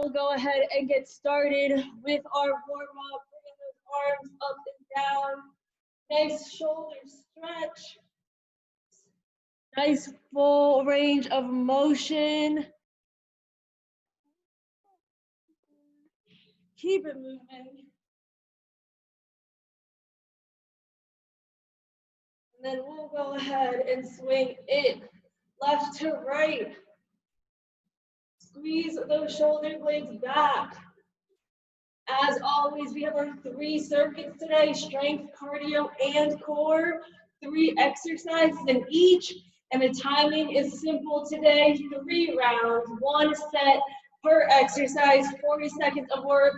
we'll go ahead and get started with our warm-up. Bringing those arms up and down. Nice shoulder stretch. Nice full range of motion. Keep it moving. And then we'll go ahead and swing it left to right. Squeeze those shoulder blades back. As always, we have our 3 circuits today: strength, cardio, and core. 3 exercises in each, and the timing is simple today: 3 rounds, 1 set per exercise, 40 seconds of work,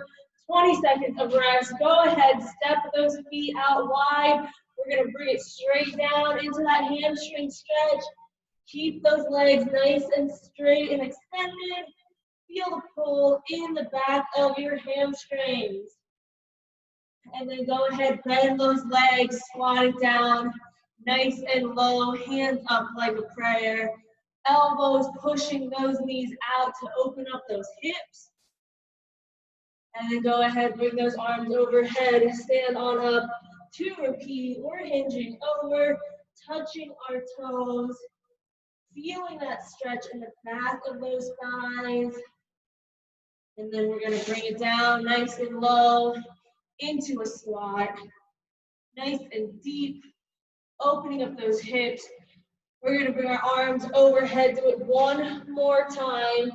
20 seconds of rest. Go ahead, step those feet out wide. We're gonna bring it straight down into that hamstring stretch. Keep those legs nice and straight and extended. Feel the pull in the back of your hamstrings. And then go ahead, bend those legs, squatting down, nice and low, hands up like a prayer. Elbows pushing those knees out to open up those hips. And then go ahead, bring those arms overhead, stand on up to repeat. We're hinging over, touching our toes, feeling that stretch in the back of those thighs. And then we're gonna bring it down nice and low into a squat. Nice and deep, opening up those hips. We're gonna bring our arms overhead, do it one more time.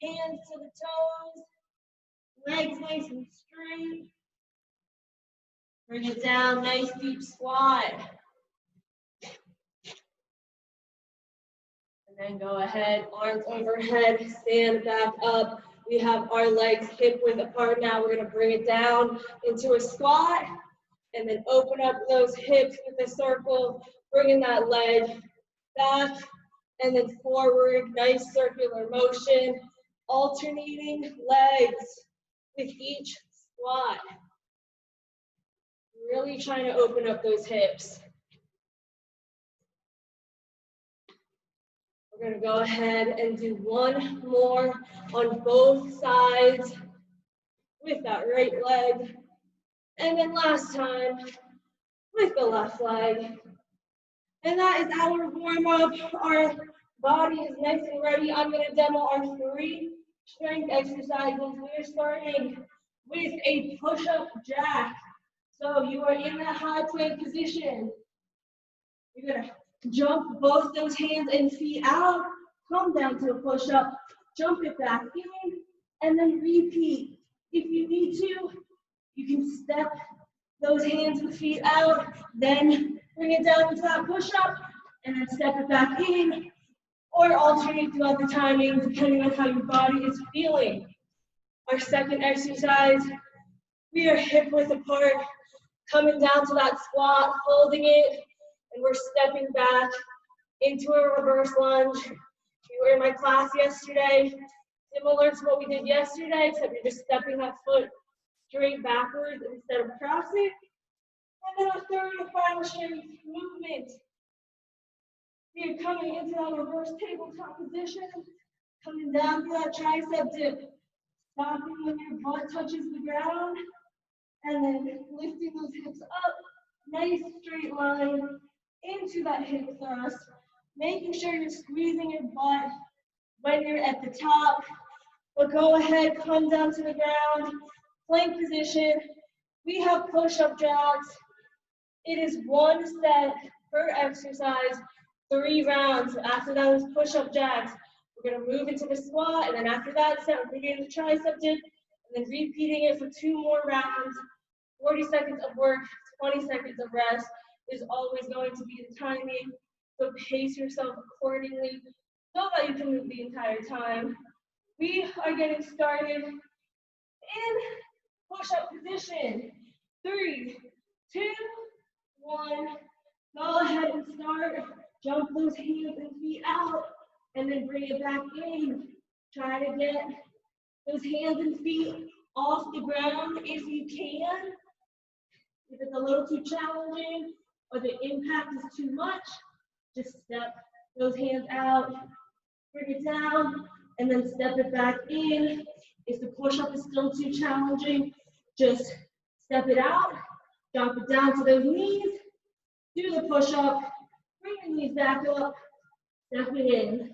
Hands to the toes, legs nice and straight. Bring it down, nice deep squat. And then go ahead, arms overhead, stand back up. We have our legs hip width apart now. We're gonna bring it down into a squat and then open up those hips with a circle, bringing that leg back and then forward, nice circular motion, alternating legs with each squat. Really trying to open up those hips. We're gonna go ahead and do one more on both sides with that right leg. And then last time with the left leg. And that is our warm up. Our body is nice and ready. I'm gonna demo our 3 strength exercises. We're starting with a push-up jack. So you are in that high plank position. You're gonna jump both those hands and feet out, come down to a push-up, jump it back in, and then repeat. If you need to, you can step those hands and feet out, then bring it down into that push-up, and then step it back in, or alternate throughout the timing, depending on how your body is feeling. Our second exercise, we are hip width apart, coming down to that squat, holding it, and we're stepping back into a reverse lunge. You were in my class yesterday, similar to what we did yesterday, except you're just stepping that foot straight backwards instead of crossing. And then our third and final strength movement. You're coming into that reverse tabletop position, coming down to that tricep dip, stopping when your butt touches the ground, and then lifting those hips up, nice straight line into that hip thrust, making sure you're squeezing your butt when you're at the top. But go ahead, come down to the ground, plank position. We have push-up jacks. It is 1 set per exercise, 3 rounds. After those push-up jacks, we're gonna move into the squat, and then after that set, we're bringing the tricep dip, and then repeating it for 2 more rounds. 40 seconds of work, 20 seconds of rest is always going to be the timing. So pace yourself accordingly so that you can move the entire time. We are getting started in push-up position. 3, 2, 1. Go ahead and start. Jump those hands and feet out and then bring it back in. Try to get those hands and feet off the ground if you can. If it's a little too challenging or the impact is too much, just step those hands out, bring it down, and then step it back in. If the push-up is still too challenging, just step it out, drop it down to those knees, do the push-up, bring the knees back up, step it in.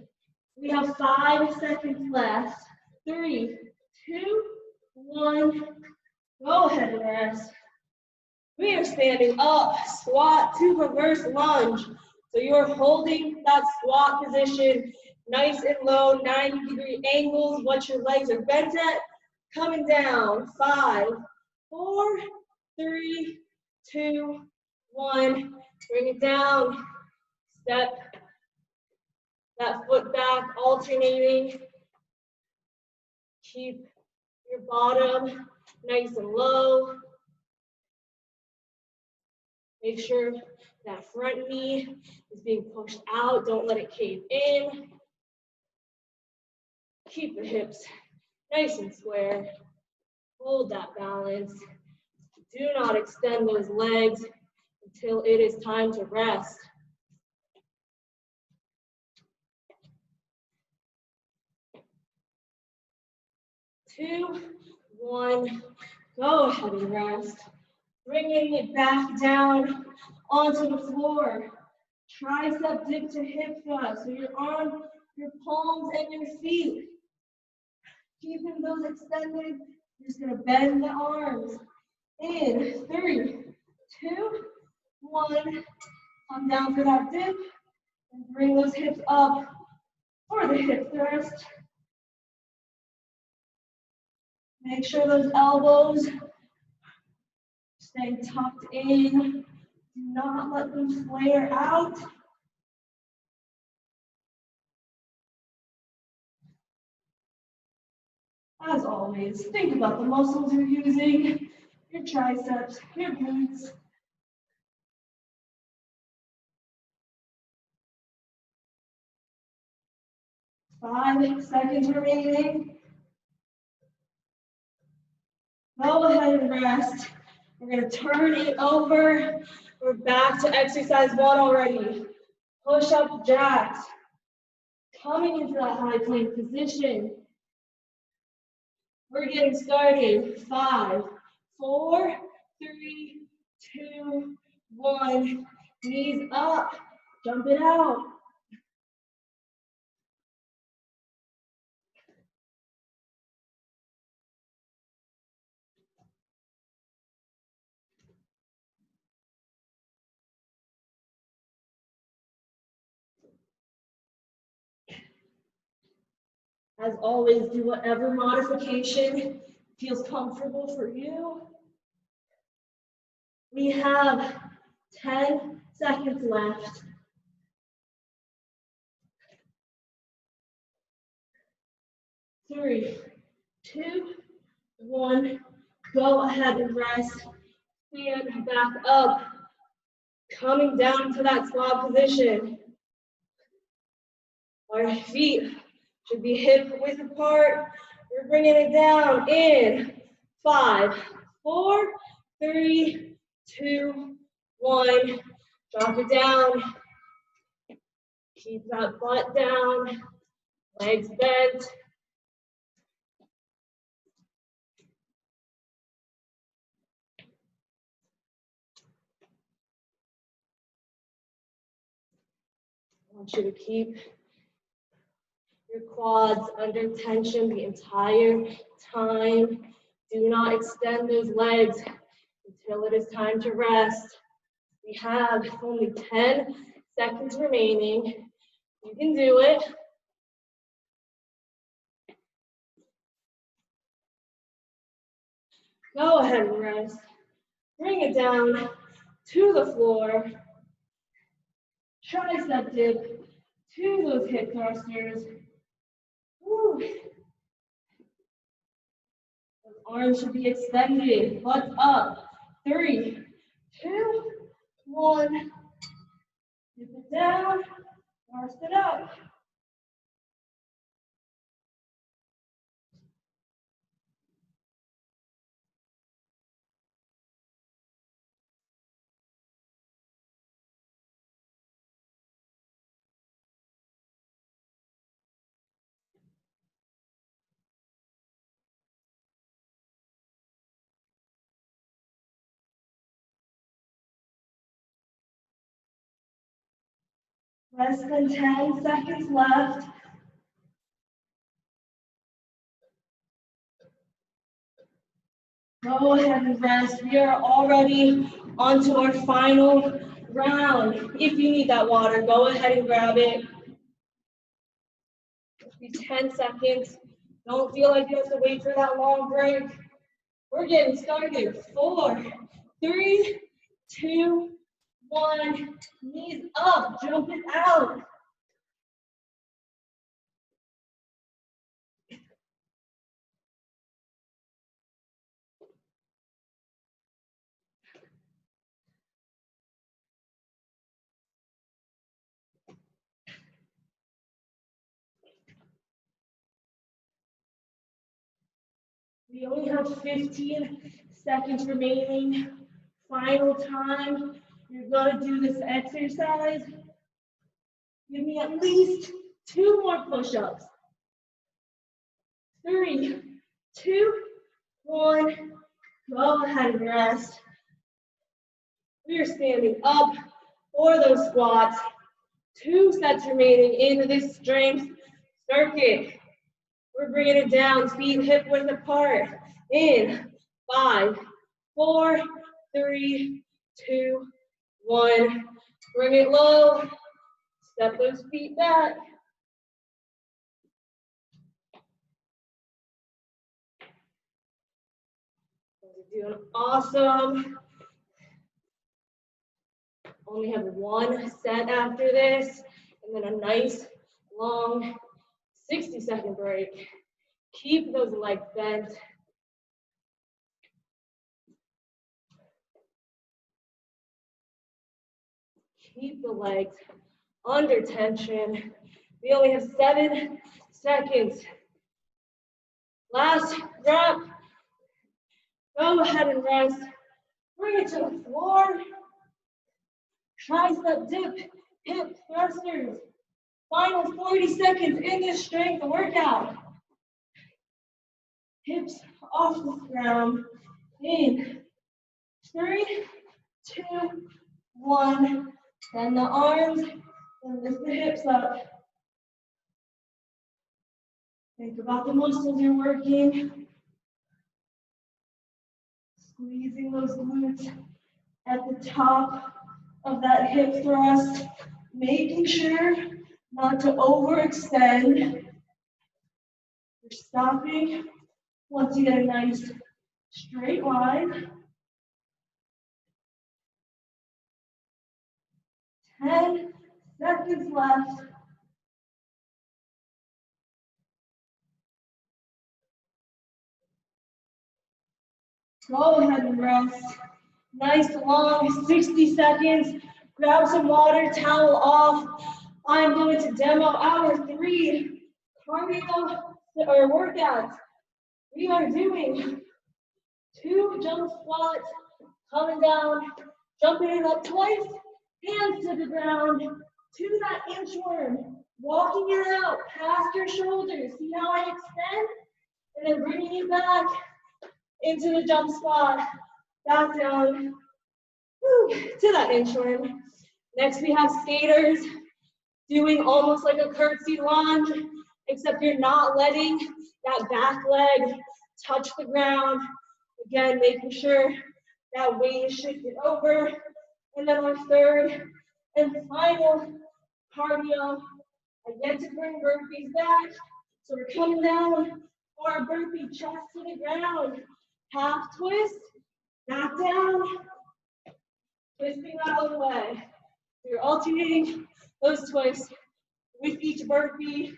We have 5 seconds left. 3, 2, 1. Go ahead and rest. We are standing up, squat to reverse lunge. So you're holding that squat position nice and low, 90-degree angles, once your legs are bent at, coming down. 5, 4, 3, 2, 1. Bring it down. Step that foot back, alternating. Keep your bottom nice and low. Make sure that front knee is being pushed out. Don't let it cave in. Keep the hips nice and square. Hold that balance. Do not extend those legs until it is time to rest. 2, 1. Go ahead and rest. Bringing it back down onto the floor. Tricep dip to hip thrust. So you're on your palms and your feet. Keeping those extended. You're just going to bend the arms. In 3, 2, 1. Come down for that dip. And bring those hips up for the hip thrust. Make sure those elbows stay tucked in. Do not let them flare out. As always, think about the muscles you're using, your triceps, your glutes. Five seconds remaining. Go ahead and rest. We're going to turn it over. We're back to exercise 1 already. Push-up jacks. Coming into that high plank position. We're getting started. 5, 4, 3, 2, 1. Knees up. Jump it out. As always, do whatever modification feels comfortable for you. We have 10 seconds left. 3, 2, 1. Go ahead and rest. Stand back up. Coming down to that squat position. Our feet should be hip width apart. We're bringing it down in 5, 4, 3, 2, 1. Drop it down. Keep that butt down. Legs bent. I want you to keep your quads under tension the entire time. Do not extend those legs until it is time to rest. We have only 10 seconds remaining. You can do it. Go ahead and rest. Bring it down to the floor. Tricep dip to those hip thrusters. Woo. Those arms should be extended. Butt up. 3, 2, 1. Dip it down. Force it up. Less than 10 seconds left. Go ahead and rest. We are already onto our final round. If you need that water, go ahead and grab it. It'll be 10 seconds. Don't feel like you have to wait for that long break. We're getting started. 4, 3, 2, 1. Knees up, jump it out. We only have 15 seconds remaining. Final time. You're gonna do this exercise. Give me at least 2 more push-ups. 3, 2, 1. Go ahead and rest. We are standing up for those squats. 2 sets remaining in this strength circuit. We're bringing it down, feet hip width apart. In 5, 4, 3, 2, 1. Bring it low. Step those feet back. You're doing awesome. Only have 1 set after this, and then a nice long 60-second break. Keep those legs bent. Keep the legs under tension. We only have 7 seconds. Last rep. Go ahead and rest. Bring it to the floor. Tricep dip, hip thrusters. Final 40 seconds in this strength workout. Hips off the ground. In 3, 2, 1. Bend the arms and lift the hips up. Think about the muscles you're working. Squeezing those glutes at the top of that hip thrust. Making sure not to overextend. You're stopping once you get a nice straight line. 10 seconds left. Go ahead and rest. Nice long 60 seconds. Grab some water, towel off. I'm going to demo our 3 cardio or workouts. We are doing 2 jump squats, coming down, jumping it up twice, hands to the ground, to that inchworm, walking it out past your shoulders. See how I extend? And then bringing it back into the jump squat, back down, to that inchworm. Next, we have skaters doing almost like a curtsy lunge, except you're not letting that back leg touch the ground. Again, making sure that weight is shifted over. And then our third and final cardio, I get to bring burpees back. So we're coming down for our burpee, chest to the ground. Half twist, back down, twisting out of the way. You're alternating those twists with each burpee.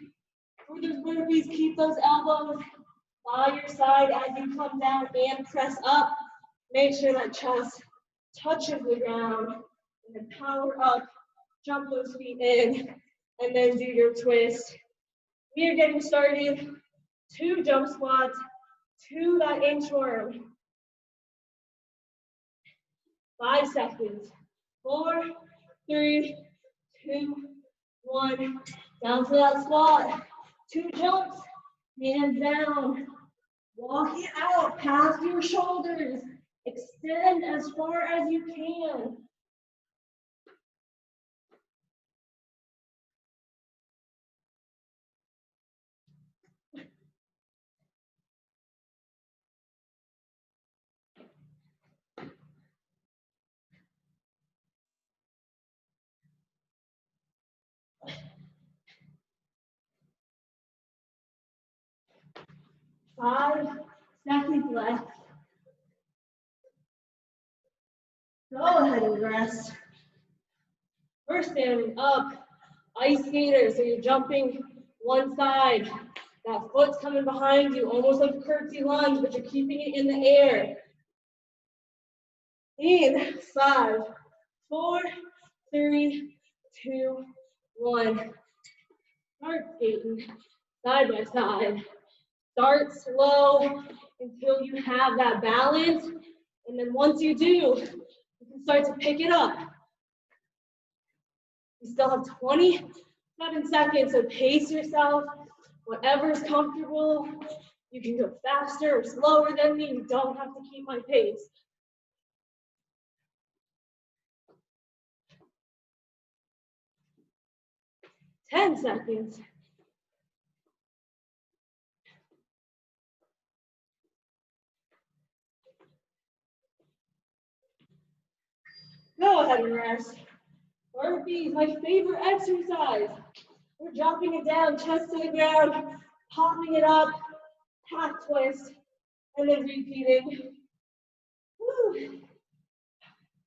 For those burpees, keep those elbows by your side as you come down and press up. Make sure that chest touches the ground. And then power up, jump those feet in, and then do your twist. We are getting started. 2 jump squats, to that inchworm. 5 seconds. 4, 3, 2, 1. Down to that squat. 2 jumps, hands down. Walk it out past your shoulders. Extend as far as you can. 5 seconds left. Go ahead and rest. We're standing up, ice skater, so you're jumping one side. That foot's coming behind you, almost like a curtsy lunge, but you're keeping it in the air. In 5, 4, 3, 2, 1. Start skating side by side. Start slow until you have that balance, and then once you do, you can start to pick it up. You still have 27 seconds, so pace yourself, whatever is comfortable. You can go faster or slower than me. You don't have to keep my pace. Ten seconds. Go ahead and rest. Burpee is my favorite exercise. We're dropping it down, chest to the ground, popping it up, half twist, and then repeating. Woo.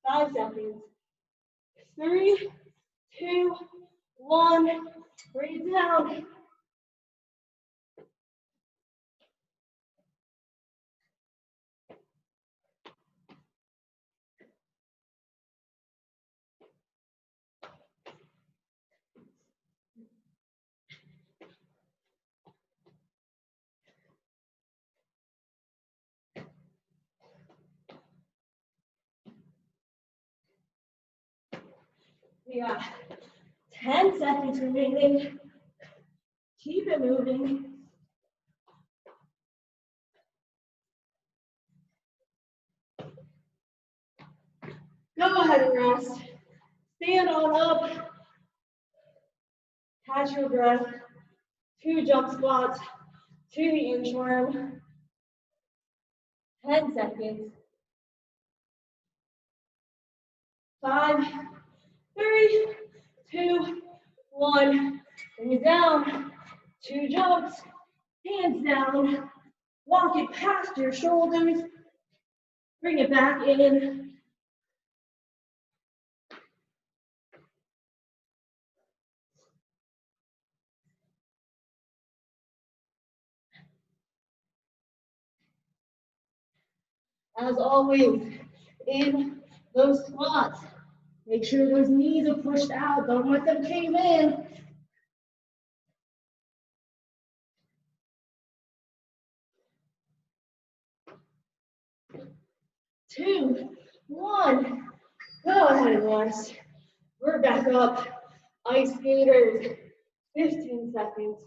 5 seconds. 3, 2, 1. Bring it down. We got 10 seconds remaining. Keep it moving. Go ahead and rest. Stand on up. Catch your breath. 2 jump squats to the inchworm. 10 seconds. 5, 3, 2, 1. Bring it down. 2 jumps. Hands down. Walk it past your shoulders. Bring it back in. As always, in those squats, make sure those knees are pushed out. Don't let them cave in. 2, 1. Go ahead and rest. We're back up. Ice skaters. 15 seconds.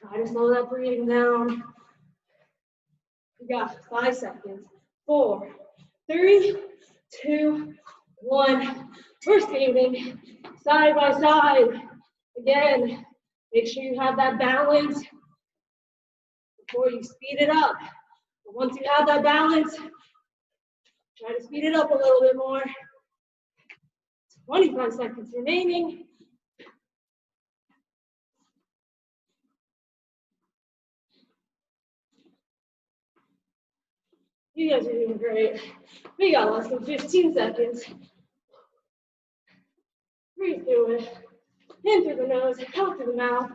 Try to slow that breathing down. We got 5 seconds. 4, 3, 2, 1. We're skating side by side. Again, make sure you have that balance before you speed it up. But once you have that balance, try to speed it up a little bit more. 25 seconds remaining. You guys are doing great. We got less than 15 seconds. Breathe through it. In through the nose, out through the mouth.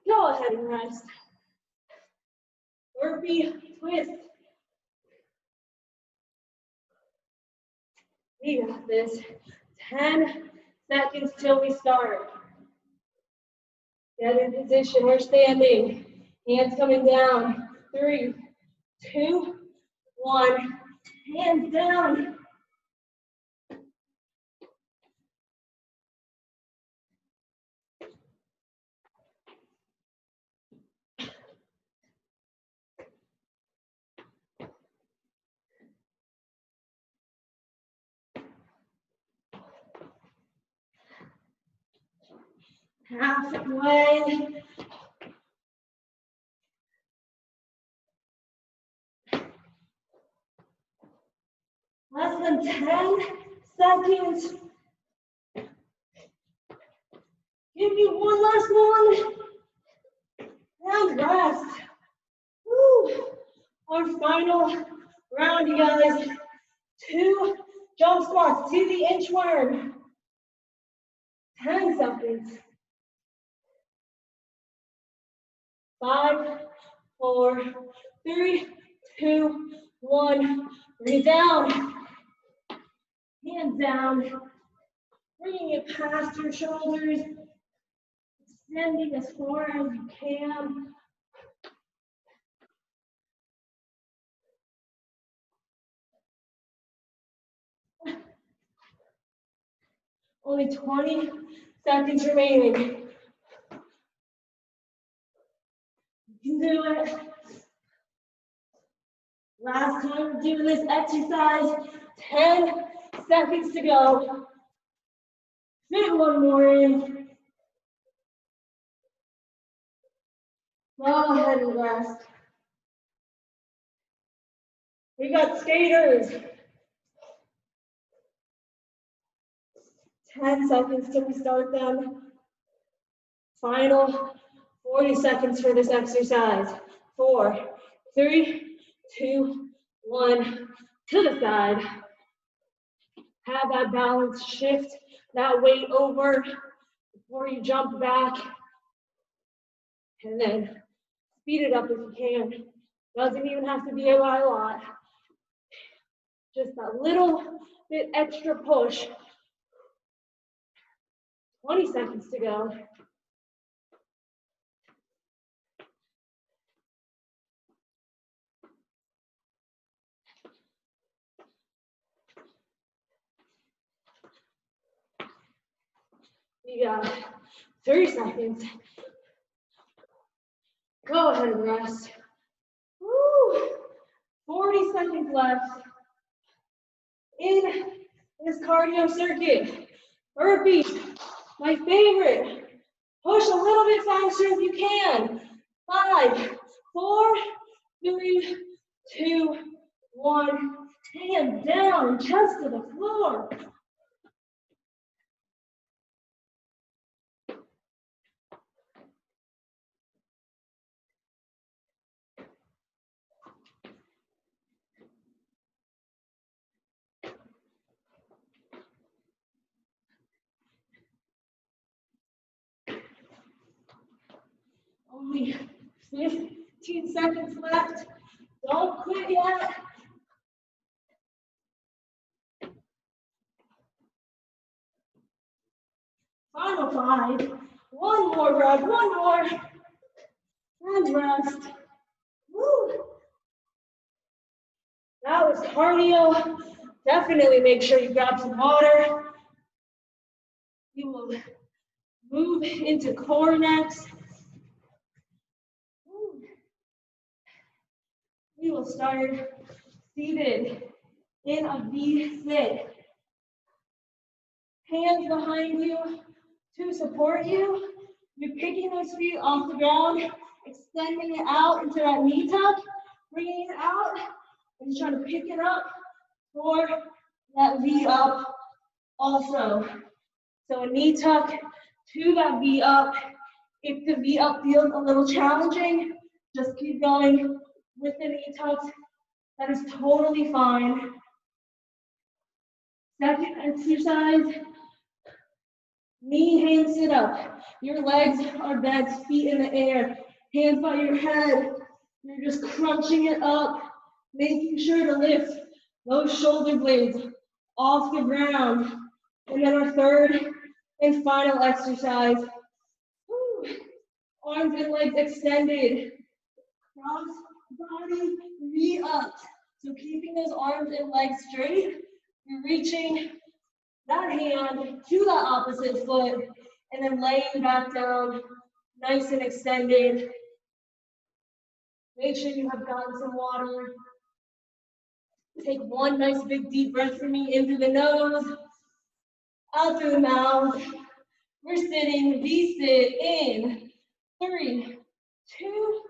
Go ahead and rest. Burpee twist. We got this. 10 seconds till we start. Get in position. We're standing. Hands coming down. 3, 2, 1. Hands down. Halfway. Less than 10 seconds. Give me one last one. And rest. Woo. Our final round, you guys. 2 jump squats to the inchworm. 10 seconds. 5, 4, 3, 2, 1. Bring it down. Hands down. Bringing it past your shoulders. Extending as far as you can. Only 20 seconds remaining. You can do it. Last time we're doing this exercise, 10 seconds to go. Fit one more in. Go ahead and rest. We got skaters. 10 seconds till we start them. Final 40 seconds for this exercise. 4, 3, 2, 1. To the side. Have that balance, shift that weight over before you jump back. And then speed it up if you can. Doesn't even have to be a lot. Just that little bit extra push. 20 seconds to go. You got 30 seconds. Go ahead and rest. Woo! 40 seconds left in this cardio circuit. Burpee, my favorite. Push a little bit faster if you can. 5, 4, 3, 2, 1. Hands down, chest to the floor. Only 15 seconds left. Don't quit yet. Final 5. One more rep, one more. And rest. Woo. That was cardio. Definitely make sure you grab some water. You will move into core next. We will start seated in a V-sit. Hands behind you to support you. You're picking those feet off the ground, extending it out into that knee tuck, bringing it out, and just trying to pick it up for that V up also. So a knee tuck to that V up. If the V up feels a little challenging, just keep going with the knee tucks. That is totally fine. Second exercise, knee hand sit up. Your legs are bent, feet in the air, hands by your head. You're just crunching it up, making sure to lift those shoulder blades off the ground. And then our third and final exercise, arms and legs extended, cross body V up. So keeping those arms and legs straight, you're reaching that hand to the opposite foot and then laying back down, nice and extended. Make sure you have gotten some water. Take one nice big deep breath for me in through the nose, out through the mouth. We're sitting V-sit in 3, 2,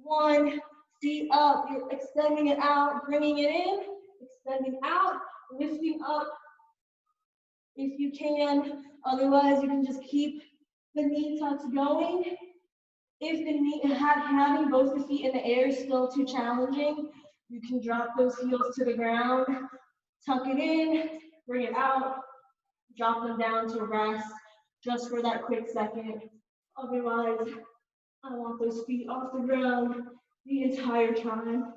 1. Feet up. You're extending it out, bringing it in, extending out, lifting up if you can. Otherwise, you can just keep the knee tucks going. If the having both the feet in the air is still too challenging, you can drop those heels to the ground, tuck it in, bring it out, drop them down to rest just for that quick second. Otherwise, I want those feet off the ground the entire time.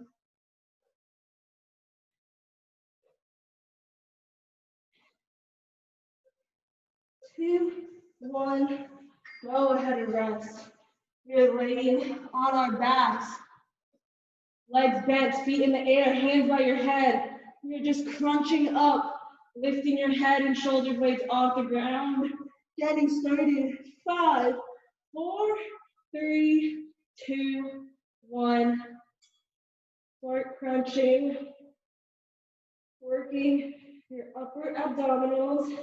2, 1, go ahead and rest. We're laying on our backs. Legs bent, feet in the air, hands by your head. You're just crunching up, lifting your head and shoulder blades off the ground. Getting started. 5, 4, 3, 2, 1. Start crunching. Working your upper abdominals.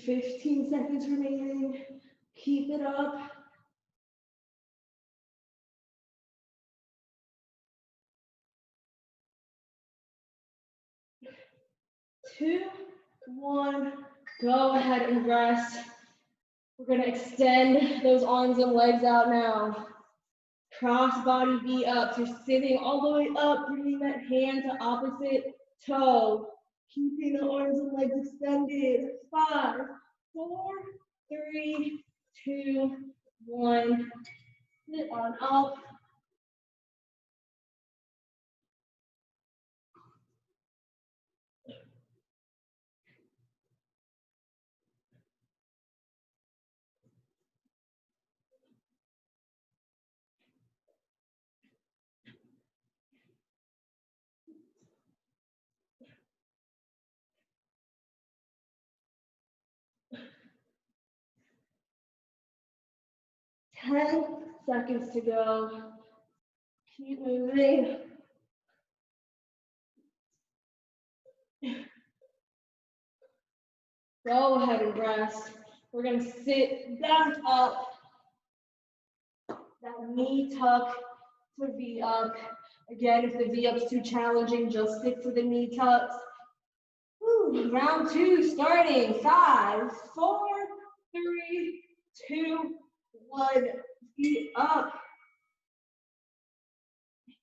15 seconds remaining. Keep it up. 2, 1, go ahead and rest. We're gonna extend those arms and legs out now. Cross body V up. You're sitting all the way up, bringing that hand to opposite toe. Keeping the arms and legs extended. 5, 4, 3, 2, 1. Sit on up. Ten seconds to go. Keep moving. Go ahead and rest. We're gonna sit back up. That knee tuck to V up. Again, if the V up's too challenging, just stick to the knee tucks. Woo. Round 2 starting. 5, 4, 3, 2, 1. Feet up.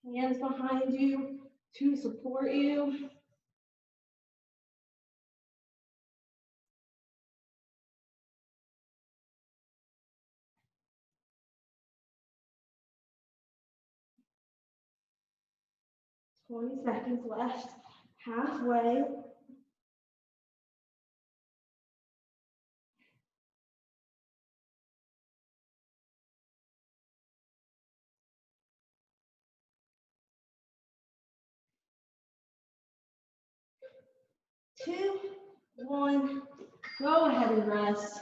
Hands behind you to support you. Twenty seconds left. Halfway. Two, 1, go ahead and rest.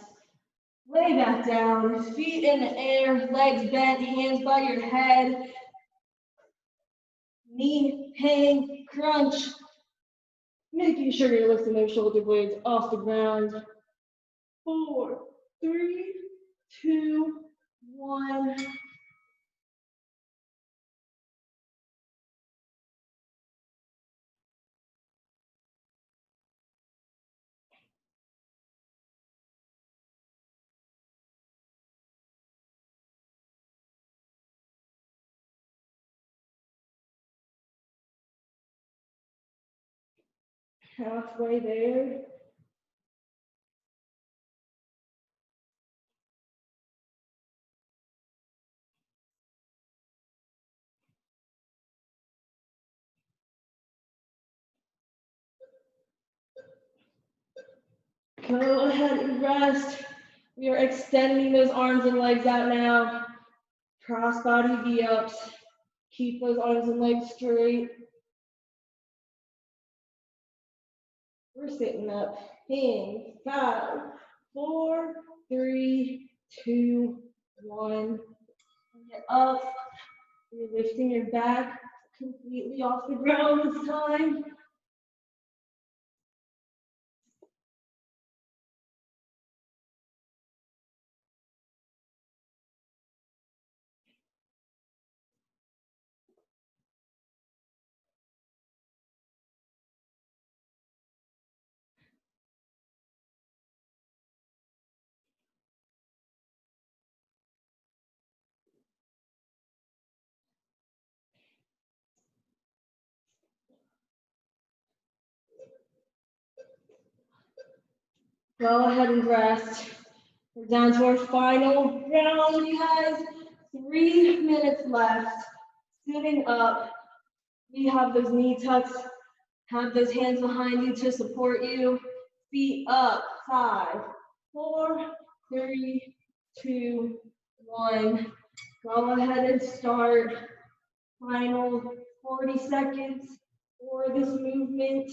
Lay back down, feet in the air, legs bent, hands by your head. Knee, hang, crunch. Making sure you're lifting those shoulder blades off the ground. 4, 3, 2, 1. Halfway there. Go ahead and rest. We are extending those arms and legs out now. Cross body V ups. Keep those arms and legs straight. We're sitting up. In 5, 4, 3, 2, 1. Get up. You're lifting your back completely off the ground this time. Go ahead and rest. We're down to our final round, you guys. 3 minutes left. Sitting up. We have those knee tucks. Have those hands behind you to support you. Feet up. 5, 4, 3, 2, 1. Go ahead and start. Final 40 seconds for this movement.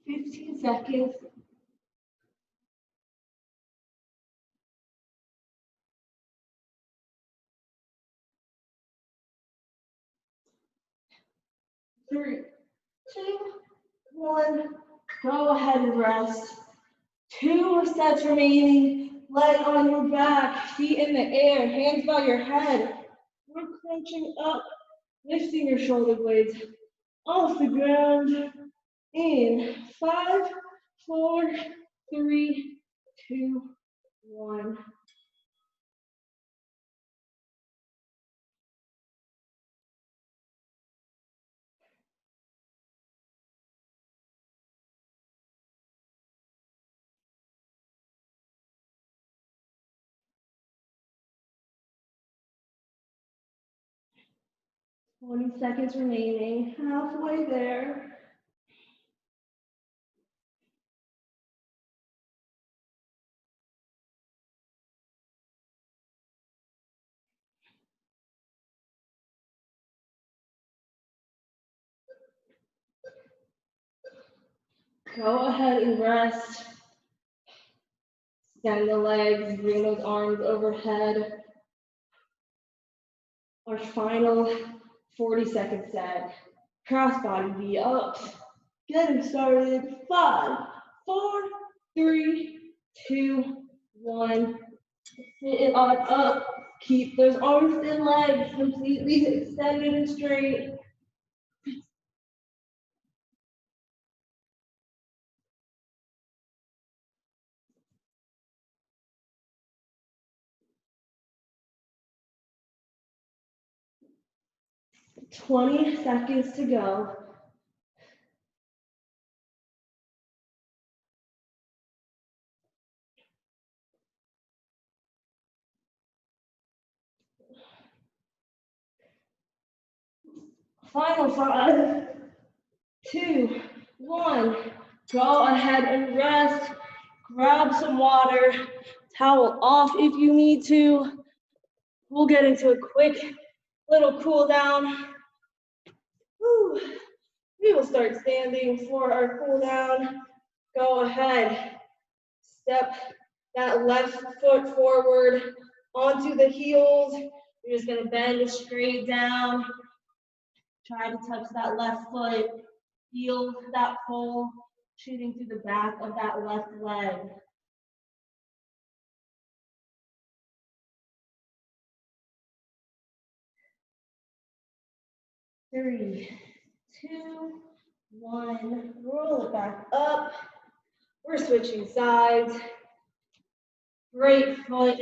Fifteen seconds. Three, 2, 1. Go ahead and rest. 2 sets remaining. Leg on your back, feet in the air, hands by your head. We're crunching up, lifting your shoulder blades off the ground. In 5, 4, 3, 2, 1. 20 seconds remaining. Halfway there. Go ahead and rest. Extend the legs, bring those arms overhead. Our final 40-second set. Crossbody V up. Getting started. 5, 4, 3, 2, 1. Sit it on up. Keep those arms and legs completely extended and straight. Twenty seconds to go. Final 5, 2, 1. Go ahead and rest. Grab some water. Towel off if you need to. We'll get into a quick little cool down. Woo. We will start standing for our cool down. Go ahead. Step that left foot forward onto the heels. You're just gonna bend straight down. Try to touch that left foot. Feel that pull shooting through the back of that left leg. 3, 2, 1. Roll it back up. We're switching sides. Right foot,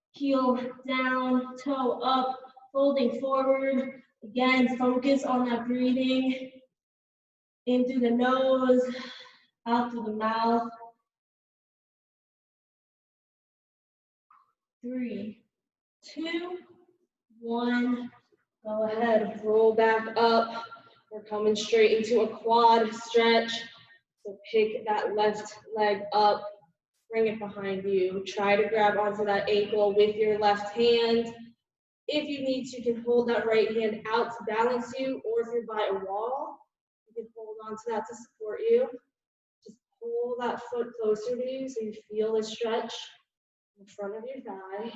heel down, toe up, folding forward. Again, focus on that breathing. In through the nose, out through the mouth. 3, 2, 1. Go ahead, roll back up. We're coming straight into a quad stretch. So pick that left leg up, bring it behind you. Try to grab onto that ankle with your left hand. If you need to, you can hold that right hand out to balance you, or if you're by a wall, you can hold onto that to support you. Just pull that foot closer to you so you feel the stretch in front of your thigh.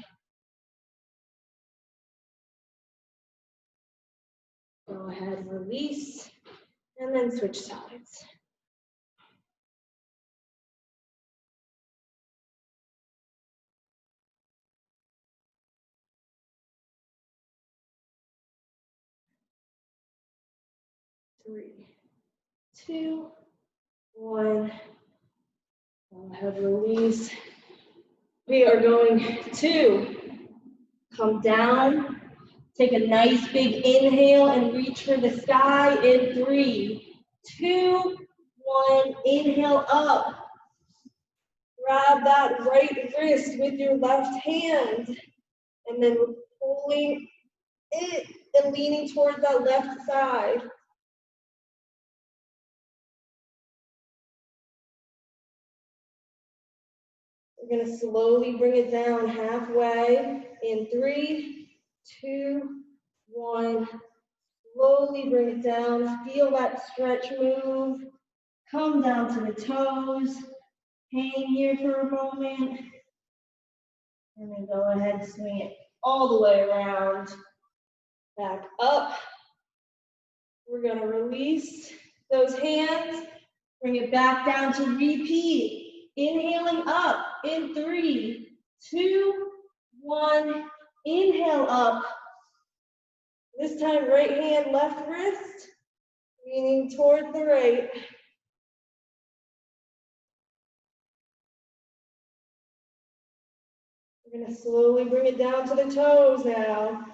Go ahead, release, and then switch sides. Three, 2, 1. ahead, release. We are going to come down, take a nice big inhale and reach for the sky in 3, 2, 1. Inhale up. Grab that right wrist with your left hand, and then pulling it and leaning towards that left side. We're going to slowly bring it down halfway in 3, 2, 1. Slowly bring it down. Feel that stretch move. Come down to the toes. Hang here for a moment. And then go ahead, swing it all the way around. Back up. We're going to release those hands. Bring it back down to repeat. Inhaling up in 3, 2, 1. Inhale up. This time, right hand, left wrist, leaning toward the right. We're going to slowly bring it down to the toes now.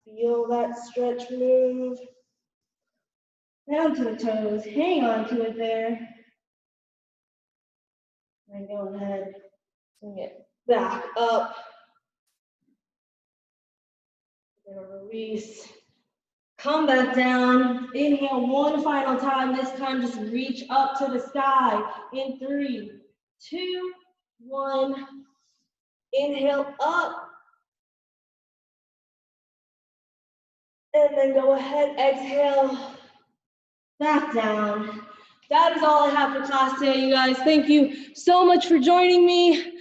Feel that stretch move. Down to the toes. Hang on to it there. And go ahead, swing it back up. We're going to release. Come back down. Inhale one final time. This time, just reach up to the sky in 3, 2, 1. Inhale up. And then go ahead, exhale, back down. That is all I have for class today, you guys. Thank you so much for joining me.